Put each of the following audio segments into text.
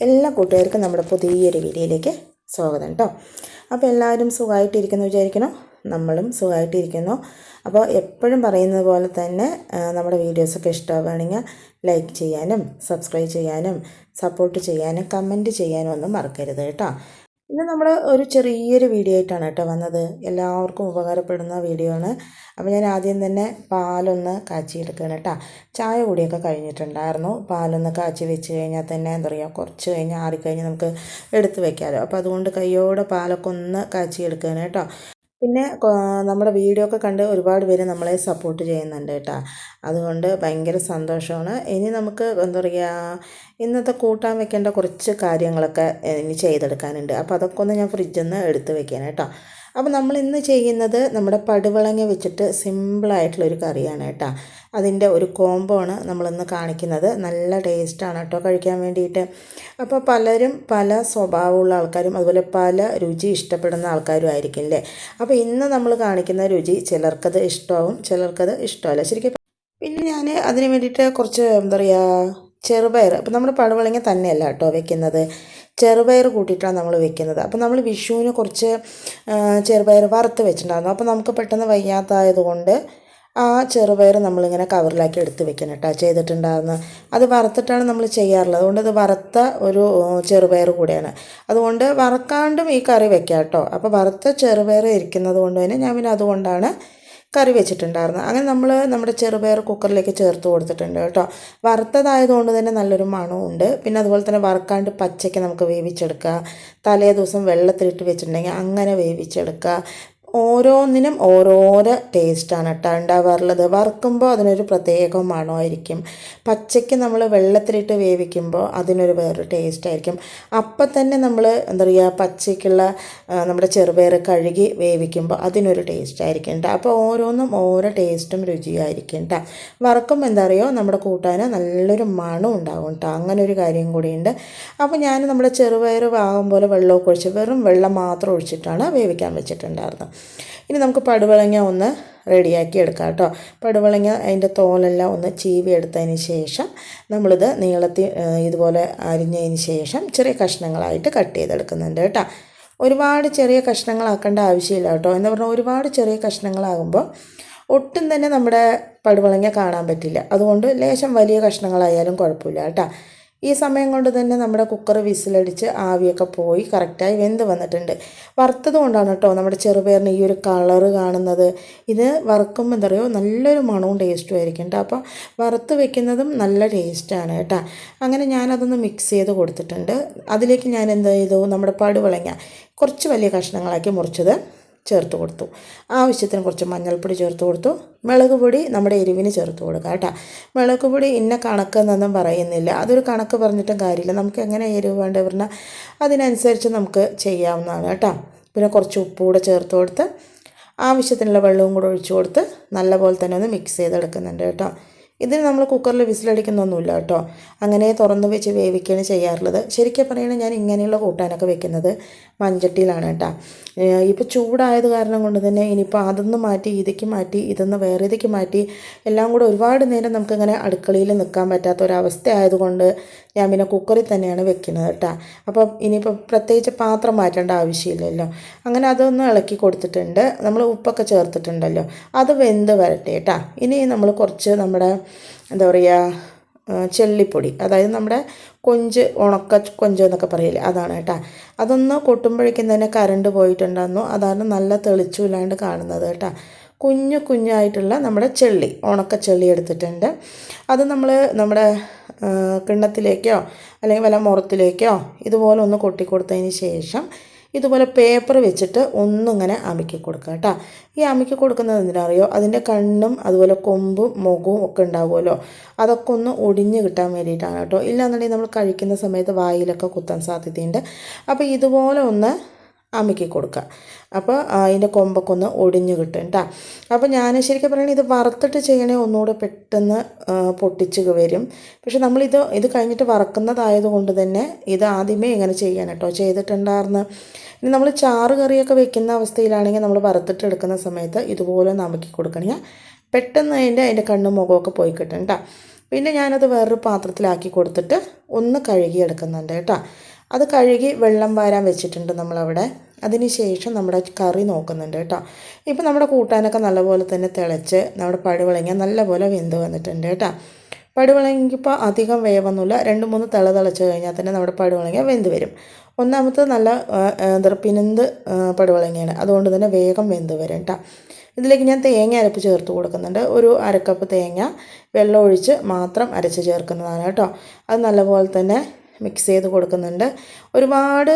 എല്ലാ കൂട്ടുകാർക്കും നമ്മുടെ പുതിയൊരു വീഡിയോയിലേക്ക് സ്വാഗതം കേട്ടോ. അപ്പോൾ എല്ലാവരും സുഖമായിട്ടിരിക്കുന്നു വിചാരിക്കണം. നമ്മളും സുഖമായിട്ടിരിക്കുന്നു. അപ്പോൾ എപ്പോഴും പറയുന്നത് പോലെ തന്നെ നമ്മുടെ വീഡിയോസൊക്കെ ഇഷ്ടമാവുകയാണെങ്കിൽ ലൈക്ക് ചെയ്യാനും സബ്സ്ക്രൈബ് ചെയ്യാനും സപ്പോർട്ട് ചെയ്യാനും കമൻറ്റ് ചെയ്യാനും ഒന്നും മറക്കരുത് കേട്ടോ. ഇന്ന് നമ്മൾ ഒരു ചെറിയൊരു വീഡിയോ ആയിട്ടാണ് കേട്ടോ വന്നത്. എല്ലാവർക്കും ഉപകാരപ്പെടുന്ന വീഡിയോ ആണ്. അപ്പോൾ ഞാൻ ആദ്യം തന്നെ പാലൊന്ന് കാച്ചിയെടുക്കുകയാണ് കേട്ടോ. ചായ കൂടിയൊക്കെ കഴിഞ്ഞിട്ടുണ്ടായിരുന്നു. പാലൊന്ന് കാച്ചി വെച്ച് കഴിഞ്ഞാൽ തന്നെ എന്താ പറയുക, കുറച്ച് കഴിഞ്ഞ് ആറിക്കഴിഞ്ഞ് നമുക്ക് എടുത്ത് വെക്കാമല്ലോ. അപ്പോൾ അതുകൊണ്ട് കയ്യോടെ പാലൊക്കെ ഒന്ന് കാച്ചിയെടുക്കുകയാണ് കേട്ടോ. പിന്നെ നമ്മുടെ വീഡിയോ ഒക്കെ കണ്ട് ഒരുപാട് പേര് നമ്മളെ സപ്പോർട്ട് ചെയ്യുന്നുണ്ട് കേട്ടോ. അതുകൊണ്ട് ഭയങ്കര സന്തോഷമാണ്. ഇനി നമുക്ക് എന്താ പറയുക, ഇന്നത്തെ കൂട്ടാൻ വെക്കേണ്ട കുറച്ച് കാര്യങ്ങളൊക്കെ ഇനി ചെയ്തെടുക്കാനുണ്ട്. അപ്പോൾ അതൊക്കെ ഒന്ന് ഞാൻ ഫ്രിഡ്ജിൽ നിന്ന് എടുത്ത് വെക്കാൻ കേട്ടോ. അപ്പോൾ നമ്മൾ ഇന്ന് ചെയ്യുന്നത് നമ്മുടെ പടുവളങ്ങ വെച്ചിട്ട് സിമ്പിളായിട്ടുള്ളൊരു കറിയാണ് കേട്ടോ. അതിൻ്റെ ഒരു കോംബോ ആണ് നമ്മളിന്ന് കാണിക്കുന്നത്. നല്ല ടേസ്റ്റാണ് കേട്ടോ കഴിക്കാൻ വേണ്ടിയിട്ട്. അപ്പോൾ പലരും പല സ്വഭാവമുള്ള ആൾക്കാരും അതുപോലെ പല രുചി ഇഷ്ടപ്പെടുന്ന ആൾക്കാരും ആയിരിക്കും അല്ലേ. അപ്പോൾ ഇന്ന് നമ്മൾ കാണിക്കുന്ന രുചി ചിലർക്കത് ഇഷ്ടമാവും, ചിലർക്കത് ഇഷ്ടമല്ല ശരിക്കും. പിന്നെ ഞാൻ അതിന് വേണ്ടിയിട്ട് കുറച്ച് എന്താ പറയുക, ചെറുപയർ, അപ്പോൾ നമ്മൾ പടുവളങ്ങ തന്നെയല്ല കേട്ടോ വെക്കുന്നത്, ചെറുപയർ കൂട്ടിയിട്ടാണ് നമ്മൾ വെക്കുന്നത്. അപ്പോൾ നമ്മൾ വിഷുവിന് കുറച്ച് ചെറുപയർ വറുത്ത് വെച്ചിട്ടുണ്ടായിരുന്നു. അപ്പോൾ നമുക്ക് പെട്ടെന്ന് വയ്യാത്തതായതുകൊണ്ട് ആ ചെറുപയർ നമ്മളിങ്ങനെ കവറിലാക്കി എടുത്ത് വെക്കണം കേട്ടോ ചെയ്തിട്ടുണ്ടായിരുന്നു. അത് വറുത്തിട്ടാണ് നമ്മൾ ചെയ്യാറുള്ളത്. അതുകൊണ്ട് അത് വറുത്ത ഒരു ചെറുപയർ കൂടെയാണ്. അതുകൊണ്ട് വറക്കാണ്ടും ഈ കറി വെക്കാം കേട്ടോ. അപ്പോൾ വറുത്ത ചെറുപയർ ഇരിക്കുന്നത് കൊണ്ട് തന്നെ ഞാൻ പിന്നെ അതുകൊണ്ടാണ് കറി വെച്ചിട്ടുണ്ടായിരുന്നു. അങ്ങനെ നമ്മൾ നമ്മുടെ ചെറുപയർ കുക്കറിലേക്ക് ചേർത്ത് കൊടുത്തിട്ടുണ്ട് കേട്ടോ. വറുത്തതായതുകൊണ്ട് തന്നെ നല്ലൊരു മണവും ഉണ്ട്. പിന്നെ അതുപോലെ തന്നെ വറുക്കാണ്ട് പച്ചയ്ക്ക് നമുക്ക് വേവിച്ചെടുക്കുക. തലേ ദിവസം വെള്ളത്തിലിട്ട് വെച്ചിട്ടുണ്ടെങ്കിൽ അങ്ങനെ വേവിച്ചെടുക്കുക. ഓരോന്നിനും ഓരോരോ ടേസ്റ്റാണ് കേട്ടോ ഉണ്ടാവാറുള്ളത്. വറുക്കുമ്പോൾ അതിനൊരു പ്രത്യേക മണമായിരിക്കും. പച്ചയ്ക്ക് നമ്മൾ വെള്ളത്തിലിട്ട് വേവിക്കുമ്പോൾ അതിനൊരു വേറൊരു ടേസ്റ്റായിരിക്കും. അപ്പം തന്നെ നമ്മൾ എന്താ പറയുക, പച്ചയ്ക്കുള്ള നമ്മുടെ ചെറുപയർ കഴുകി വേവിക്കുമ്പോൾ അതിനൊരു ടേസ്റ്റായിരിക്കും കേട്ടോ. അപ്പോൾ ഓരോന്നും ഓരോ ടേസ്റ്റും രുചിയായിരിക്കും കേട്ടോ. വറുക്കുമ്പോൾ എന്താ പറയുക, നമ്മുടെ കൂട്ടാൻ നല്ലൊരു മണം ഉണ്ടാകും കേട്ടോ. അങ്ങനെ ഒരു കാര്യം കൂടിയുണ്ട്. അപ്പോൾ ഞാൻ നമ്മുടെ ചെറുപയർ ആകും പോലെ വെള്ളമൊക്കെ ഒഴിച്ച് വെറും വെള്ളം മാത്രം ഒഴിച്ചിട്ടാണ് വേവിക്കാൻ വെച്ചിട്ടുണ്ടായിരുന്നത്. ഇനി നമുക്ക് പടുവളങ്ങ ഒന്ന് റെഡിയാക്കി എടുക്കാം കേട്ടോ. പടുവളങ്ങ അതിൻ്റെ തോലെല്ലാം ഒന്ന് ചീവി എടുത്തതിന് ശേഷം നമ്മളിത് നീളത്തിൽ ഇതുപോലെ അരിഞ്ഞതിന് ശേഷം ചെറിയ കഷ്ണങ്ങളായിട്ട് കട്ട് ചെയ്തെടുക്കുന്നുണ്ട് കേട്ടോ. ഒരുപാട് ചെറിയ കഷ്ണങ്ങളാക്കേണ്ട ആവശ്യമില്ല കേട്ടോ. എന്ന് പറഞ്ഞാൽ ഒരുപാട് ചെറിയ കഷ്ണങ്ങളാകുമ്പോൾ ഒട്ടും തന്നെ നമ്മുടെ പടുവളങ്ങ കാണാൻ പറ്റില്ല. അതുകൊണ്ട് ലേശം വലിയ കഷ്ണങ്ങളായാലും കുഴപ്പമില്ല കേട്ടോ. ഈ സമയം കൊണ്ട് തന്നെ നമ്മുടെ കുക്കർ വിസിലടിച്ച് ആവിയൊക്കെ പോയി കറക്റ്റായി വെന്ത് വന്നിട്ടുണ്ട്. വറുത്തത് കൊണ്ടാണ് കേട്ടോ നമ്മുടെ ചെറുപയറിന് ഈ ഒരു കളറ് കാണുന്നത്. ഇത് വറുക്കുമ്പോൾ എന്താ പറയുക, നല്ലൊരു മണവും ടേസ്റ്റും ആയിരിക്കും കേട്ടോ. അപ്പോൾ വറുത്ത് വെക്കുന്നതും നല്ല ടേസ്റ്റാണ് കേട്ടോ. അങ്ങനെ ഞാനതൊന്ന് മിക്സ് ചെയ്ത് കൊടുത്തിട്ടുണ്ട്. അതിലേക്ക് ഞാൻ എന്ത് ചെയ്തു, നമ്മുടെ പടുവളങ്ങ കുറച്ച് വലിയ കഷ്ണങ്ങളാക്കി മുറിച്ചത് ചേർത്ത് കൊടുത്തു. ആവശ്യത്തിന് കുറച്ച് മഞ്ഞൾപ്പൊടി ചേർത്ത് കൊടുത്തു. മുളക് പൊടി നമ്മുടെ എരിവിന് ചേർത്ത് കൊടുക്കുക കേട്ടോ. മുളക് പൊടി ഇന്ന കണക്കെന്നൊന്നും പറയുന്നില്ല. അതൊരു കണക്ക് പറഞ്ഞിട്ടും കാര്യമില്ല. നമുക്ക് എങ്ങനെ എരിവ് വേണ്ട പറഞ്ഞാൽ അതിനനുസരിച്ച് നമുക്ക് ചെയ്യാവുന്നതാണ് കേട്ടോ. പിന്നെ കുറച്ച് ഉപ്പ് കൂടെ ചേർത്ത് കൊടുത്ത് ആവശ്യത്തിനുള്ള വെള്ളവും കൂടെ ഒഴിച്ചു കൊടുത്ത് നല്ലപോലെ തന്നെ ഒന്ന് മിക്സ് ചെയ്തെടുക്കുന്നുണ്ട് കേട്ടോ. ഇതിന് നമ്മൾ കുക്കറിൽ വിസിലടിക്കുന്നൊന്നുമില്ല കേട്ടോ. അങ്ങനെ തുറന്ന് വെച്ച് വേവിക്കുകയാണ് ചെയ്യാറുള്ളത്. ശരിക്കും പറയുകയാണെങ്കിൽ ഞാൻ ഇങ്ങനെയുള്ള കൂട്ടാനൊക്കെ വെക്കുന്നത് മൺചട്ടിയിലാണ് കേട്ടോ. ഇപ്പോൾ ചൂടായത് കാരണം കൊണ്ട് തന്നെ ഇനിയിപ്പോൾ അതൊന്ന് മാറ്റി ഇതിലേക്ക് മാറ്റി ഇതൊന്ന് വേറെ ഇതിലേക്ക് മാറ്റി എല്ലാം കൂടെ ഒരുപാട് നേരം നമുക്കിങ്ങനെ അടുക്കളയിൽ നിൽക്കാൻ പറ്റാത്ത ഒരവസ്ഥ ആയതുകൊണ്ട് ഞാൻ പിന്നെ കുക്കറിൽ തന്നെയാണ് വെക്കുന്നത് കേട്ടോ. അപ്പം ഇനിയിപ്പോൾ പ്രത്യേകിച്ച് പാത്രം മാറ്റേണ്ട ആവശ്യമില്ലല്ലോ. അങ്ങനെ അതൊന്ന് ഇളക്കി കൊടുത്തിട്ടുണ്ട്. നമ്മൾ ഉപ്പൊക്കെ ചേർത്തിട്ടുണ്ടല്ലോ, അത് വെന്ത് വരട്ടെ കേട്ടോ. ഇനി നമ്മൾ കുറച്ച് നമ്മുടെ എന്താ പറയുക, ചെള്ളിപ്പൊടി, അതായത് നമ്മുടെ കൊഞ്ച്, ഉണക്ക കൊഞ്ച് എന്നൊക്കെ പറയില്ലേ, അതാണ് കേട്ടോ. അതൊന്ന് കൊട്ടുമ്പോഴേക്കും തന്നെ കറണ്ട് പോയിട്ടുണ്ടായിരുന്നു. അതാണ് നല്ല തെളിച്ചില്ലാണ്ട് കാണുന്നത് കേട്ടോ. കുഞ്ഞു കുഞ്ഞായിട്ടുള്ള നമ്മുടെ ചെള്ളി, ഉണക്ക ചെള്ളി എടുത്തിട്ടുണ്ട്. അത് നമ്മൾ നമ്മുടെ കിണ്ണത്തിലേക്കോ അല്ലെങ്കിൽ വല്ല മുറത്തിലേക്കോ ഇതുപോലെ ഒന്ന് കൊട്ടിക്കൊടുത്തതിന് ശേഷം ഇതുപോലെ പേപ്പർ വെച്ചിട്ട് ഒന്നിങ്ങനെ അമുക്കി കൊടുക്കുക കേട്ടോ. ഈ അമുക്കി കൊടുക്കുന്നത് എന്തിനറിയോ, അതിൻ്റെ കണ്ണും അതുപോലെ കൊമ്പും മുഖവും ഒക്കെ ഉണ്ടാവുമല്ലോ, അതൊക്കെ ഒന്ന് ഒടിഞ്ഞ് കിട്ടാൻ വേണ്ടിയിട്ടാണ് കേട്ടോ. ഇല്ലാന്നുണ്ടെങ്കിൽ നമ്മൾ കഴിക്കുന്ന സമയത്ത് വായിലൊക്കെ കുത്താൻ സാധ്യതയുണ്ട്. അപ്പോൾ ഇതുപോലെ ഒന്ന് അമുക്കി കൊടുക്കുക. അപ്പോൾ അതിൻ്റെ കൊമ്പൊക്കെ ഒന്ന് ഒടിഞ്ഞ് കിട്ടും കേട്ടോ. അപ്പോൾ ഞാൻ ശരിക്കും പറയുകയാണെങ്കിൽ ഇത് വറുത്തിട്ട് ചെയ്യണേ ഒന്നുകൂടെ പെട്ടെന്ന് പൊട്ടിച്ച് വരും. പക്ഷെ ഇത് കഴിഞ്ഞിട്ട് വറക്കുന്നതായതുകൊണ്ട് തന്നെ ഇത് ആദ്യമേ ഇങ്ങനെ ചെയ്യാൻ കേട്ടോ ചെയ്തിട്ടുണ്ടായിരുന്നു. ഇനി നമ്മൾ ചാറ് കറിയൊക്കെ വെക്കുന്ന അവസ്ഥയിലാണെങ്കിൽ നമ്മൾ വറുത്തിട്ട് എടുക്കുന്ന സമയത്ത് ഇതുപോലെ ഒന്ന് അമുക്കി കൊടുക്കണമെങ്കിൽ പെട്ടെന്ന് അതിൻ്റെ കണ്ണും മുഖമൊക്കെ പോയി കിട്ടും കേട്ടോ. പിന്നെ ഞാനത് വേറൊരു പാത്രത്തിലാക്കി കൊടുത്തിട്ട് ഒന്ന് കഴുകിയെടുക്കുന്നുണ്ട് കേട്ടോ. അത് കഴുകി വെള്ളം വാരാൻ വെച്ചിട്ടുണ്ട് നമ്മളവിടെ. അതിന് ശേഷം നമ്മുടെ കറി നോക്കുന്നുണ്ട് കേട്ടോ. ഇപ്പോൾ നമ്മുടെ കൂട്ടാനൊക്കെ നല്ലപോലെ തന്നെ തിളച്ച് നമ്മുടെ പടുവളങ്ങ നല്ലപോലെ വെന്ത് വന്നിട്ടുണ്ട് കേട്ടോ. പടുവളങ്ങിപ്പോൾ അധികം വേവൊന്നുമില്ല, 2-3 തിളച്ച് കഴിഞ്ഞാൽ തന്നെ നമ്മുടെ പടുവളങ്ങ വെന്ത് വരും. ഒന്നാമത്തെ നല്ല പിനന്ത് പടുവളങ്ങയാണ്, അതുകൊണ്ട് തന്നെ വേഗം വെന്ത് വരും കേട്ടോ. ഇതിലേക്ക് ഞാൻ തേങ്ങ അരപ്പ് ചേർത്ത് കൊടുക്കുന്നുണ്ട്. ഒരു 1/2 കപ്പ് തേങ്ങ വെള്ളം ഒഴിച്ച് മാത്രം അരച്ച് ചേർക്കുന്നതാണ് കേട്ടോ. അത് നല്ലപോലെ തന്നെ മിക്സ് ചെയ്ത് കൊടുക്കുന്നുണ്ട്. ഒരുപാട്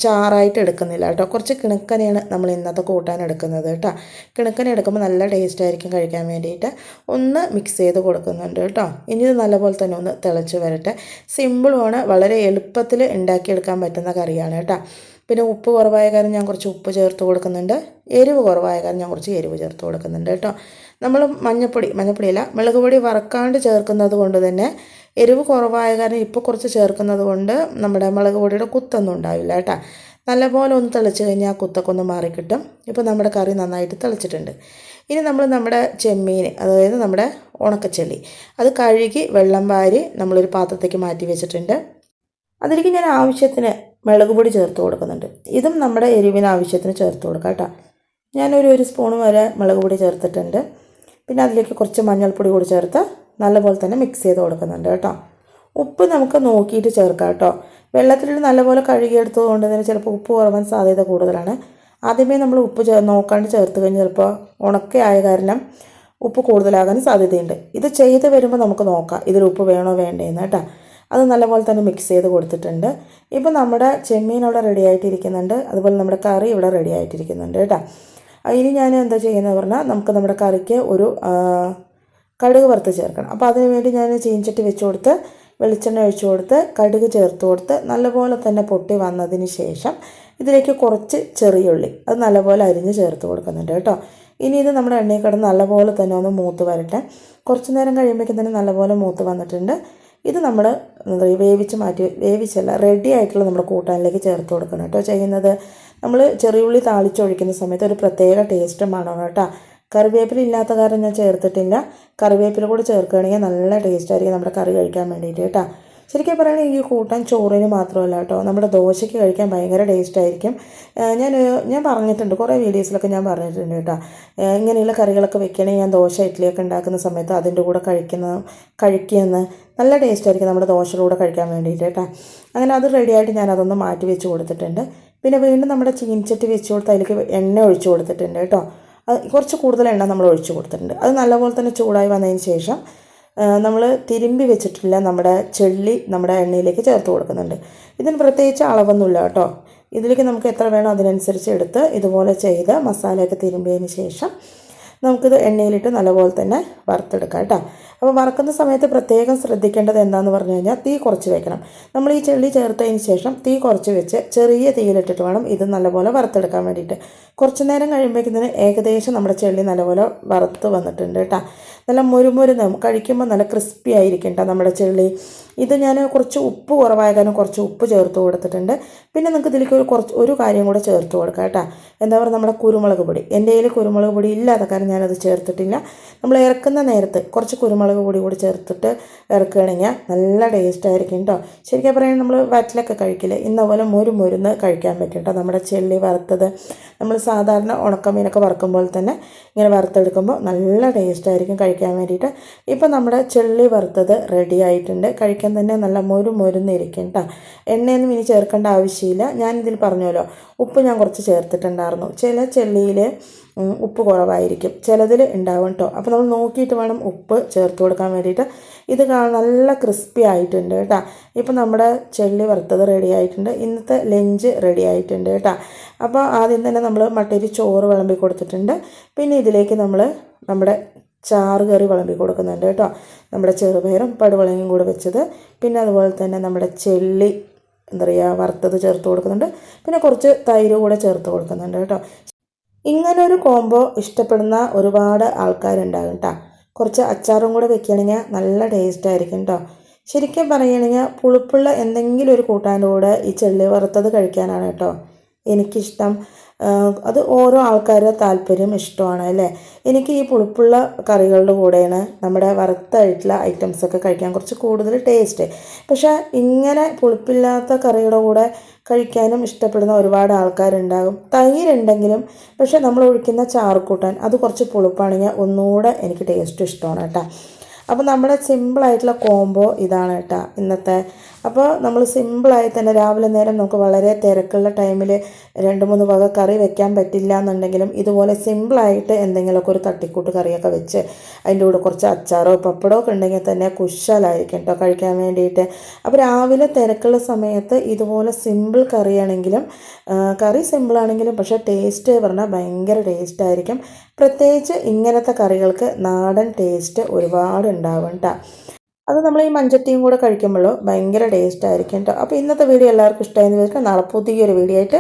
ചാറായിട്ട് എടുക്കുന്നില്ല കേട്ടോ. കുറച്ച് കിണുക്കനെയാണ് നമ്മൾ ഇന്നത്തെ കൂട്ടാൻ എടുക്കുന്നത് കേട്ടോ. കിണുക്കനെ എടുക്കുമ്പോൾ നല്ല ടേസ്റ്റ് ആയിരിക്കും കഴിക്കാൻ വേണ്ടിയിട്ട്. ഒന്ന് മിക്സ് ചെയ്ത് കൊടുക്കുന്നുണ്ട് കേട്ടോ. ഇനി ഇത് നല്ലപോലെ തന്നെ ഒന്ന് തിളച്ച് വരട്ടെ. സിമ്പിളുമാണ്, വളരെ എളുപ്പത്തിൽ ഉണ്ടാക്കിയെടുക്കാൻ പറ്റുന്ന കറിയാണ് കേട്ടോ. പിന്നെ ഉപ്പ് കുറവായ കാരണം ഞാൻ കുറച്ച് ഉപ്പ് ചേർത്ത് കൊടുക്കുന്നുണ്ട്. എരിവ് കുറവായ കാരണം ഞാൻ കുറച്ച് എരിവ് ചേർത്ത് കൊടുക്കുന്നുണ്ട് കേട്ടോ. നമ്മൾ മഞ്ഞപ്പൊടിയല്ല, മുളക് പൊടി വറക്കാണ്ട് ചേർക്കുന്നത് കൊണ്ട് തന്നെ എരിവ് കുറവായ കാരണം ഇപ്പോൾ കുറച്ച് ചേർക്കുന്നത് കൊണ്ട് നമ്മുടെ മുളക് പൊടിയുടെ കുത്തൊന്നും ഉണ്ടാവില്ല കേട്ടോ. നല്ലപോലെ ഒന്ന് തിളച്ച് കഴിഞ്ഞാൽ ആ കുത്തൊക്കെ ഒന്ന് മാറിക്കിട്ടും. ഇപ്പോൾ നമ്മുടെ കറി നന്നായിട്ട് തിളച്ചിട്ടുണ്ട്. ഇനി നമ്മൾ നമ്മുടെ ചെമ്മീൻ, അതായത് നമ്മുടെ ഉണക്കച്ചെള്ളി, അത് കഴുകി വെള്ളം വാരി നമ്മളൊരു പാത്രത്തേക്ക് മാറ്റി വെച്ചിട്ടുണ്ട്. അതിലേക്ക് ഞാൻ ആവശ്യത്തിന് മുളക് പൊടി ചേർത്ത് കൊടുക്കുന്നുണ്ട്. ഇതും നമ്മുടെ എരിവിന് ആവശ്യത്തിന് ചേർത്ത് കൊടുക്കാം കേട്ടോ. ഞാനൊരു സ്പൂൺ വരെ മുളക് പൊടി ചേർത്തിട്ടുണ്ട്. പിന്നെ അതിലേക്ക് കുറച്ച് മഞ്ഞൾപ്പൊടി കൂടി ചേർത്ത് നല്ലപോലെ തന്നെ മിക്സ് ചെയ്ത് കൊടുക്കുന്നുണ്ട് കേട്ടോ. ഉപ്പ് നമുക്ക് നോക്കിയിട്ട് ചേർക്കാം കേട്ടോ. വെള്ളത്തിൽ നല്ലപോലെ കഴുകിയെടുത്തത് കൊണ്ട് തന്നെ ചിലപ്പോൾ ഉപ്പ് കുറവാൻ സാധ്യത കൂടുതലാണ്. ആദ്യമേ നമ്മൾ ഉപ്പ് നോക്കാണ്ട് ചേർത്ത് കഴിഞ്ഞാൽ ചിലപ്പോൾ ഉണക്കയായ കാരണം ഉപ്പ് കൂടുതലാകാൻ സാധ്യതയുണ്ട്. ഇത് ചെയ്ത് വരുമ്പോൾ നമുക്ക് നോക്കാം ഇതിൽ ഉപ്പ് വേണോ വേണ്ടേന്ന് കേട്ടോ. അത് നല്ലപോലെ തന്നെ മിക്സ് ചെയ്ത് കൊടുത്തിട്ടുണ്ട്. ഇപ്പോൾ നമ്മുടെ ചെമ്മീൻ അവിടെ റെഡി ആയിട്ടിരിക്കുന്നുണ്ട്, അതുപോലെ നമ്മുടെ കറി ഇവിടെ റെഡി ആയിട്ടിരിക്കുന്നുണ്ട് കേട്ടോ. ഇനി ഞാൻ എന്താ ചെയ്യുന്നത് പറഞ്ഞാൽ നമുക്ക് നമ്മുടെ കറിക്ക് ഒരു കടുക് വറുത്ത് ചേർക്കണം. അപ്പോൾ അതിന് വേണ്ടി ഞാൻ ചീനച്ചട്ടി വെച്ച് കൊടുത്ത് വെളിച്ചെണ്ണ ഒഴിച്ച് കൊടുത്ത് കടുക് ചേർത്ത് കൊടുത്ത് നല്ലപോലെ തന്നെ പൊട്ടി വന്നതിന് ശേഷം ഇതിലേക്ക് കുറച്ച് ചെറിയുള്ളി അത് നല്ലപോലെ അരിഞ്ഞ് ചേർത്ത് കൊടുക്കുന്നുണ്ട് കേട്ടോ. ഇനി ഇത് നമ്മുടെ എണ്ണയിൽ കിടന്ന് നല്ലപോലെ തന്നെ ഒന്ന് മൂത്ത് വരട്ടെ. കുറച്ച് നേരം കഴിയുമ്പോഴേക്കും തന്നെ നല്ലപോലെ മൂത്ത് വന്നിട്ടുണ്ട്. ഇത് നമ്മൾ വേവിച്ചല്ല, റെഡി ആയിട്ടുള്ള നമ്മുടെ കൂട്ടാനിലേക്ക് ചേർത്ത് കൊടുക്കണം കേട്ടോ ചെയ്യുന്നത്. നമ്മൾ ചെറിയുള്ളി താളിച്ചൊഴിക്കുന്ന സമയത്ത് ഒരു പ്രത്യേക ടേസ്റ്റ് മണമാണ് കേട്ടോ. കറിവേപ്പില ഇല്ലാത്ത കാരണം ഞാൻ ചേർത്തിട്ടില്ല. കറിവേപ്പില കൂടെ ചേർക്കുകയാണെങ്കിൽ നല്ല ടേസ്റ്റ് ആയിരിക്കും നമ്മുടെ കറി കഴിക്കാൻ വേണ്ടിയിട്ട് കേട്ടോ. ശരിക്കും പറയുകയാണെങ്കിൽ ഈ കൂട്ടാൻ ചോറിന് മാത്രമല്ല കേട്ടോ, നമ്മുടെ ദോശയ്ക്ക് കഴിക്കാൻ ഭയങ്കര ടേസ്റ്റ് ആയിരിക്കും. ഞാൻ പറഞ്ഞിട്ടുണ്ട്, കുറേ വീഡിയോസിലൊക്കെ ഞാൻ പറഞ്ഞിട്ടുണ്ട് കേട്ടോ. ഇങ്ങനെയുള്ള കറികളൊക്കെ വെക്കണമെങ്കിൽ ഞാൻ ദോശ ഇഡ്ഡലിയൊക്കെ ഉണ്ടാക്കുന്ന സമയത്ത് അതിൻ്റെ കൂടെ കഴിക്കുകയെന്ന് നല്ല ടേസ്റ്റ് ആയിരിക്കും നമ്മുടെ ദോശയുടെ കൂടെ കഴിക്കാൻ വേണ്ടിയിട്ട് കേട്ടോ. അങ്ങനെ അത് റെഡിയായിട്ട് ഞാൻ അതൊന്ന് മാറ്റി വെച്ച് കൊടുത്തിട്ടുണ്ട്. പിന്നെ വീണ്ടും നമ്മുടെ ചീനച്ചട്ടി വെച്ച് കൊടുത്ത് അതിലേക്ക് എണ്ണ ഒഴിച്ച് കൊടുത്തിട്ടുണ്ട് കേട്ടോ. കുറച്ച് കൂടുതൽ എണ്ണ നമ്മൾ ഒഴിച്ച് കൊടുത്തിട്ടുണ്ട്. അത് നല്ലപോലെ തന്നെ ചൂടായി വന്നതിന് ശേഷം നമ്മൾ തിരുമ്പി വെച്ചിട്ടില്ല നമ്മുടെ ചെള്ളി നമ്മുടെ എണ്ണയിലേക്ക് ചേർത്ത് കൊടുക്കുന്നുണ്ട്. ഇതിന് പ്രത്യേകിച്ച് അളവൊന്നുമില്ല കേട്ടോ. ഇതിലേക്ക് നമുക്ക് എത്ര വേണോ അതിനനുസരിച്ച് എടുത്ത് ഇതുപോലെ ചെയ്ത് മസാലയൊക്കെ തിരുമ്പിയതിന് ശേഷം നമുക്കിത് എണ്ണയിലിട്ട് നല്ലപോലെ തന്നെ വറുത്തെടുക്കാം കേട്ടോ. അപ്പോൾ വറക്കുന്ന സമയത്ത് പ്രത്യേകം ശ്രദ്ധിക്കേണ്ടത് എന്താണെന്ന് പറഞ്ഞു കഴിഞ്ഞാൽ തീ കുറച്ച് വെക്കണം. നമ്മൾ ഈ ചെള്ളി ചേർത്തതിന് ശേഷം തീ കുറച്ച് വെച്ച് ചെറിയ തീയിലിട്ടിട്ട് വേണം ഇത് നല്ലപോലെ വറുത്തെടുക്കാൻ വേണ്ടിയിട്ട്. കുറച്ച് നേരം കഴിയുമ്പോഴേക്കും ഏകദേശം നമ്മുടെ ചെള്ളി നല്ലപോലെ വറുത്ത് വന്നിട്ടുണ്ട് കേട്ടോ. നല്ല മുരുമുരുന്ന് കഴിക്കുമ്പോൾ നല്ല ക്രിസ്പി ആയിരിക്കും കേട്ടോ നമ്മുടെ ചെള്ളി. ഇത് ഞാൻ കുറച്ച് ഉപ്പ് കുറവായ കാരണം കുറച്ച് ഉപ്പ് ചേർത്ത് കൊടുത്തിട്ടുണ്ട്. പിന്നെ നിങ്ങൾക്ക് ഇതിലേക്ക് ഒരു കാര്യം കൂടെ ചേർത്ത് കൊടുക്കാം കേട്ടോ. എന്താ പറയുക, നമ്മുടെ കുരുമുളക് പൊടി. എൻ്റെ കയ്യിൽ കുരുമുളക് പൊടി ഇല്ലാത്ത കാരണം ഞാനത് ചേർത്തിട്ടില്ല. നമ്മൾ ഇറക്കുന്ന നേരത്ത് കുറച്ച് കുരുമുളക് പൊടി കൂടി ചേർത്തിട്ട് ഇറക്കുകയാണെങ്കിൽ നല്ല ടേസ്റ്റ് ആയിരിക്കും കേട്ടോ. ശരിക്കും പറയുന്നത് നമ്മൾ വറ്റിലൊക്കെ കഴിക്കില്ലേ, ഇന്ന പോലെ മുരുന്ന് കഴിക്കാൻ പറ്റും കേട്ടോ. നമ്മുടെ ചെള്ളി വറുത്തത് നമ്മൾ സാധാരണ ഉണക്കമീനൊക്കെ വറുക്കുമ്പോൾ തന്നെ ഇങ്ങനെ വറുത്തെടുക്കുമ്പോൾ നല്ല ടേസ്റ്റ് ആയിരിക്കും കഴിക്കാൻ വേണ്ടിയിട്ട്. ഇപ്പോൾ നമ്മുടെ ചെള്ളി വറുത്തത് റെഡി ആയിട്ടുണ്ട്. കഴിക്കാൻ തന്നെ നല്ല മുരുന്നിരിക്കും കേട്ടോ. എണ്ണയൊന്നും ഇനി ചേർക്കേണ്ട ആവശ്യമില്ല. ഞാനിതിൽ പറഞ്ഞല്ലോ ഉപ്പ് ഞാൻ കുറച്ച് ചേർത്തിട്ടുണ്ടായിരുന്നു. ചില ചെള്ളിയിൽ ഉപ്പ് കുറവായിരിക്കും, ചിലതിൽ ഉണ്ടാവും കേട്ടോ. അപ്പോൾ നമ്മൾ നോക്കിയിട്ട് വേണം ഉപ്പ് ചേർത്ത് കൊടുക്കാൻ വേണ്ടിയിട്ട്. ഇത് നല്ല ക്രിസ്പി ആയിട്ടുണ്ട് കേട്ടോ. ഇപ്പോൾ നമ്മുടെ ചെള്ളി വറുത്തത് റെഡി ആയിട്ടുണ്ട്. ഇന്നത്തെ ലഞ്ച് റെഡി ആയിട്ടുണ്ട് കേട്ടോ. അപ്പോൾ ആദ്യം തന്നെ നമ്മൾ മട്ടരി ചോറ് വിളമ്പി കൊടുത്തിട്ടുണ്ട്. പിന്നെ ഇതിലേക്ക് നമ്മൾ നമ്മുടെ ചാറ് കറി വിളമ്പി കൊടുക്കുന്നുണ്ട് കേട്ടോ. നമ്മുടെ ചെറുപയറും പടുവളങ്ങയും കൂടെ വെച്ചത്, പിന്നെ അതുപോലെ തന്നെ നമ്മുടെ ചെള്ളി വറുത്തത് ചേർത്ത് കൊടുക്കുന്നുണ്ട്. പിന്നെ കുറച്ച് തൈര് കൂടെ ചേർത്ത് കൊടുക്കുന്നുണ്ട് കേട്ടോ. ഇങ്ങനൊരു കോംബോ ഇഷ്ടപ്പെടുന്ന ഒരുപാട് ആൾക്കാരുണ്ടാകും കേട്ടോ. കുറച്ച് അച്ചാറും കൂടെ വെക്കുകയാണെങ്കിൽ നല്ല ടേസ്റ്റ് ആയിരിക്കും കേട്ടോ. ശരിക്കും പറയുകയാണെങ്കിൽ പുളിപ്പുള്ള എന്തെങ്കിലും ഒരു കൂട്ടാൻ്റെ കൂടെ ഈ ചെള്ളി വറുത്തത് കഴിക്കാനാണ് കേട്ടോ എനിക്കിഷ്ടം. അത് ഓരോ ആൾക്കാരുടെ താല്പര്യം ഇഷ്ടമാണ് അല്ലേ. എനിക്ക് ഈ പുളിപ്പുള്ള കറികളുടെ കൂടെയാണ് നമ്മുടെ വറുത്തായിട്ടുള്ള ഐറ്റംസൊക്കെ കഴിക്കാൻ കുറച്ച് കൂടുതൽ ടേസ്റ്റ്. പക്ഷേ ഇങ്ങനെ പുളിപ്പില്ലാത്ത കറിയുടെ കൂടെ കഴിക്കാനും ഇഷ്ടപ്പെടുന്ന ഒരുപാട് ആൾക്കാരുണ്ടാകും. തൈരുണ്ടെങ്കിലും പക്ഷേ നമ്മൾ ഒഴിക്കുന്ന ചാറുകൂട്ടാൻ അത് കുറച്ച് പുളിപ്പാണെങ്കിൽ ഒന്നുകൂടെ എനിക്ക് ടേസ്റ്റ് ഇഷ്ടമാണ് കേട്ടോ. അപ്പോൾ നമ്മുടെ സിമ്പിളായിട്ടുള്ള കോംബോ ഇതാണ് കേട്ടോ ഇന്നത്തെ. അപ്പോൾ നമ്മൾ സിമ്പിളായി തന്നെ രാവിലെ നേരം നമുക്ക് വളരെ തിരക്കുള്ള ടൈമിൽ 2-3 വക കറി വെക്കാൻ പറ്റില്ല എന്നുണ്ടെങ്കിലും ഇതുപോലെ സിമ്പിളായിട്ട് എന്തെങ്കിലുമൊക്കെ ഒരു തട്ടിക്കൂട്ട് കറിയൊക്കെ വെച്ച് അതിൻ്റെ കൂടെ കുറച്ച് അച്ചാറോ പപ്പടമോ ഒക്കെ ഉണ്ടെങ്കിൽ തന്നെ കുശാലായിരിക്കും കേട്ടോ കഴിക്കാൻ വേണ്ടിയിട്ട്. അപ്പോൾ രാവിലെ തിരക്കുള്ള സമയത്ത് ഇതുപോലെ സിമ്പിൾ കറിയാണെങ്കിലും കറി സിമ്പിളാണെങ്കിലും പക്ഷേ ടേസ്റ്റ് പറഞ്ഞാൽ ഭയങ്കര ടേസ്റ്റായിരിക്കും. പ്രത്യേകിച്ച് ഇങ്ങനത്തെ കറികൾക്ക് നാടൻ ടേസ്റ്റ് ഒരുപാട് ഉണ്ടാവും കേട്ടോ. അത് നമ്മൾ ഈ മൺചട്ടിയും കൂടെ കഴിക്കുമ്പോൾ ഭയങ്കര ടേസ്റ്റ് ആയിരിക്കും കേട്ടോ. അപ്പോൾ ഇന്നത്തെ വീഡിയോ എല്ലാവർക്കും ഇഷ്ടമായെന്ന് വിചാരിക്കാം. നാളെ പുതിയൊരു വീഡിയോ ആയിട്ട്